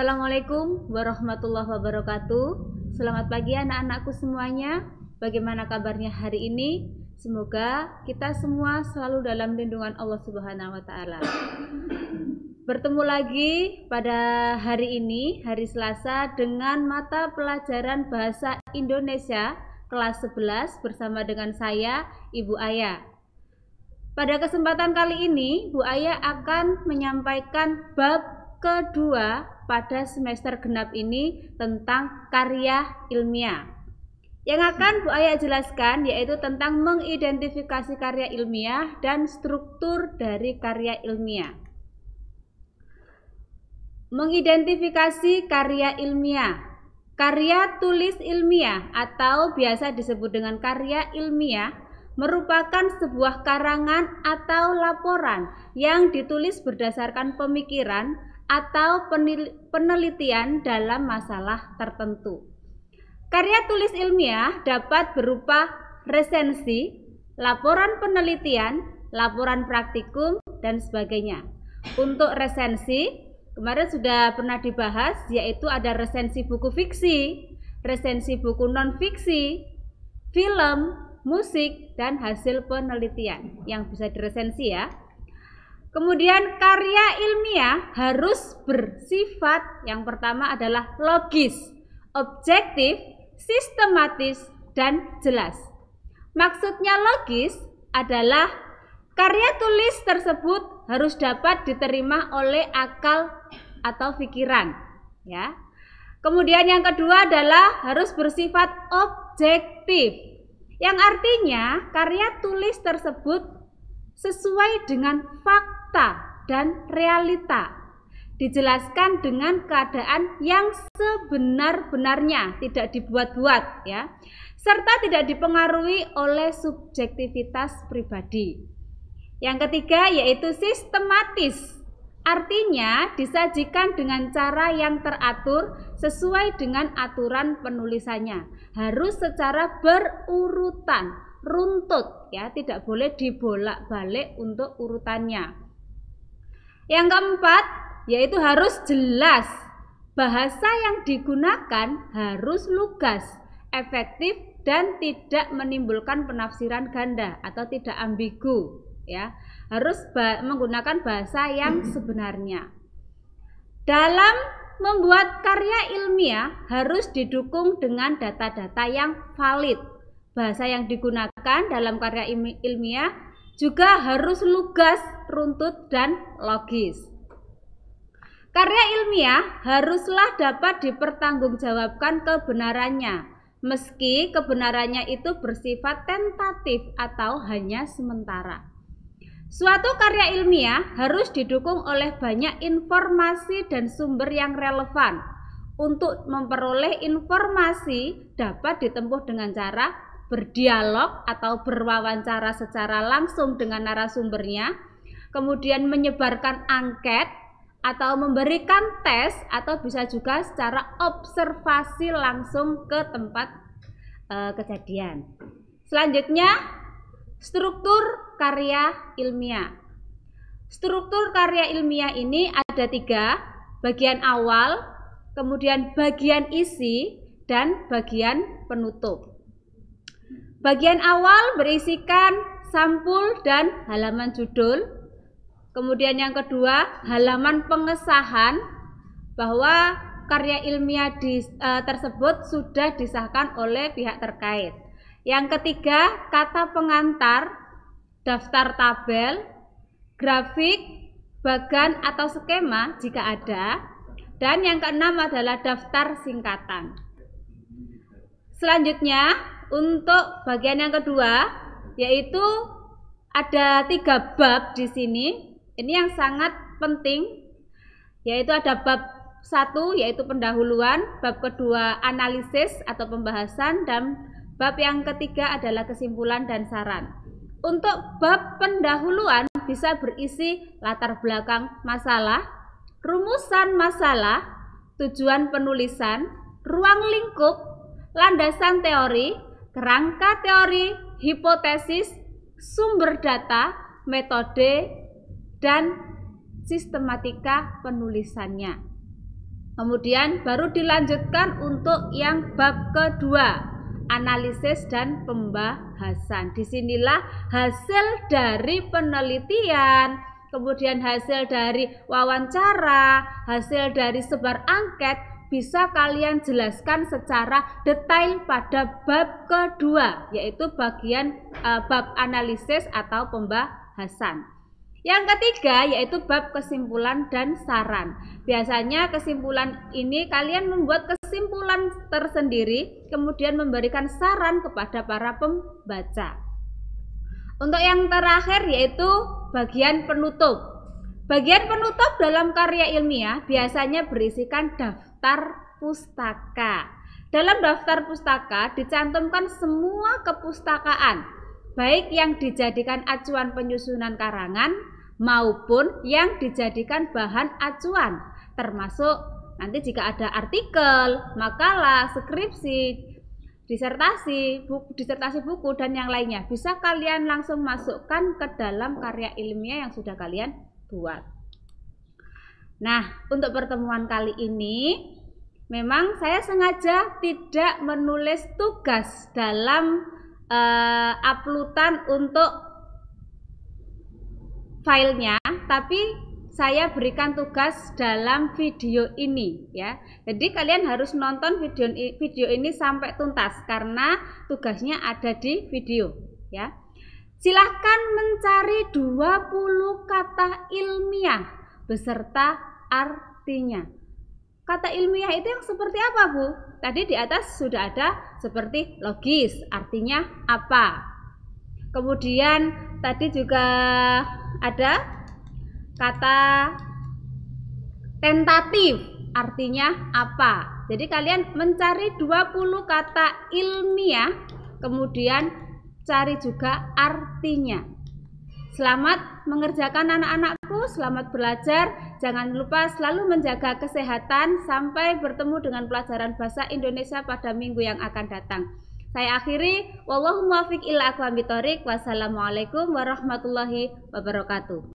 Assalamualaikum warahmatullahi wabarakatuh. Selamat pagi anak-anakku semuanya. Bagaimana kabarnya hari ini? Semoga kita semua selalu dalam lindungan Allah Subhanahu wa taala. Bertemu lagi pada hari ini, hari Selasa, dengan mata pelajaran Bahasa Indonesia kelas 11 bersama dengan saya, Ibu Aya. Pada kesempatan kali ini, Bu Aya akan menyampaikan bab kedua pada semester genap ini tentang karya ilmiah. Yang akan Bu Aya jelaskan yaitu tentang mengidentifikasi karya ilmiah dan struktur dari karya ilmiah. Mengidentifikasi karya ilmiah. Karya tulis ilmiah atau biasa disebut dengan karya ilmiah merupakan sebuah karangan atau laporan yang ditulis berdasarkan pemikiran atau penelitian dalam masalah tertentu. Karya tulis ilmiah dapat berupa resensi, laporan penelitian, laporan praktikum, dan sebagainya. Untuk resensi, kemarin sudah pernah dibahas, yaitu ada resensi buku fiksi, resensi buku non-fiksi, film, musik, dan hasil penelitian yang bisa diresensi ya. Kemudian karya ilmiah harus bersifat, yang pertama adalah logis, objektif, sistematis, dan jelas. Maksudnya logis adalah karya tulis tersebut harus dapat diterima oleh akal atau pikiran, ya. Kemudian yang kedua adalah harus bersifat objektif, yang artinya karya tulis tersebut sesuai dengan fakta dan realita, dijelaskan dengan keadaan yang sebenar-benarnya, tidak dibuat-buat ya, serta tidak dipengaruhi oleh subjektivitas pribadi. Yang ketiga yaitu sistematis, artinya disajikan dengan cara yang teratur sesuai dengan aturan penulisannya, harus secara berurutan, runtut ya, tidak boleh dibolak-balik untuk urutannya. Yang keempat yaitu harus jelas, bahasa yang digunakan harus lugas, efektif, dan tidak menimbulkan penafsiran ganda atau tidak ambigu ya, harus menggunakan bahasa yang sebenarnya. Dalam membuat karya ilmiah harus didukung dengan data-data yang valid. Bahasa yang digunakan dalam karya ilmiah juga harus lugas, runtut, dan logis. Karya ilmiah haruslah dapat dipertanggungjawabkan kebenarannya, meski kebenarannya itu bersifat tentatif atau hanya sementara. Suatu karya ilmiah harus didukung oleh banyak informasi dan sumber yang relevan. Untuk memperoleh informasi dapat ditempuh dengan cara berdialog atau berwawancara secara langsung dengan narasumbernya, kemudian menyebarkan angket atau memberikan tes, atau bisa juga secara observasi langsung ke tempat kejadian. Selanjutnya, struktur karya ilmiah. Struktur karya ilmiah ini ada 3, bagian awal, kemudian bagian isi, dan bagian penutup. Bagian awal berisikan sampul dan halaman judul. Kemudian yang kedua, halaman pengesahan bahwa karya ilmiah tersebut sudah disahkan oleh pihak terkait. Yang ketiga, kata pengantar, daftar tabel, grafik, bagan atau skema jika ada. Dan yang keenam adalah daftar singkatan. Selanjutnya, untuk bagian yang kedua, yaitu ada 3 bab di sini. Ini yang sangat penting, yaitu ada bab 1 yaitu pendahuluan, bab kedua analisis atau pembahasan, dan bab yang ketiga adalah kesimpulan dan saran. Untuk bab pendahuluan bisa berisi latar belakang masalah, rumusan masalah, tujuan penulisan, ruang lingkup, landasan teori, kerangka teori, hipotesis, sumber data, metode, dan sistematika penulisannya. Kemudian baru dilanjutkan untuk yang bab kedua, analisis dan pembahasan. Disinilah hasil dari penelitian, kemudian hasil dari wawancara, hasil dari sebar angket, bisa kalian jelaskan secara detail pada bab kedua, yaitu bagian bab analisis atau pembahasan. Yang ketiga yaitu bab kesimpulan dan saran. Biasanya kesimpulan ini kalian membuat kesimpulan tersendiri, kemudian memberikan saran kepada para pembaca. Untuk yang terakhir yaitu bagian penutup. Bagian penutup dalam karya ilmiah biasanya berisikan daftar pustaka. Dalam daftar pustaka dicantumkan semua kepustakaan, baik yang dijadikan acuan penyusunan karangan maupun yang dijadikan bahan acuan, termasuk nanti jika ada artikel, makalah, skripsi, disertasi buku dan yang lainnya, bisa kalian langsung masukkan ke dalam karya ilmiah yang sudah kalian buat. Nah, untuk pertemuan kali ini memang saya sengaja tidak menulis tugas dalam uploadan untuk filenya, tapi saya berikan tugas dalam video ini ya. Jadi kalian harus nonton video ini sampai tuntas karena tugasnya ada di video ya. Silahkan mencari 20 kata ilmiah beserta artinya. Kata ilmiah itu yang seperti apa, Bu? Tadi di atas sudah ada seperti logis, artinya apa? Kemudian tadi juga ada kata tentatif, artinya apa? Jadi kalian mencari 20 kata ilmiah, kemudian cari juga artinya. Selamat mengerjakan anak-anakku, selamat belajar. Jangan lupa selalu menjaga kesehatan. Sampai bertemu dengan pelajaran bahasa Indonesia pada minggu yang akan datang. Saya akhiri, wallahu muwaffiq ila aqwamit thoriq. Wassalamualaikum warahmatullahi wabarakatuh.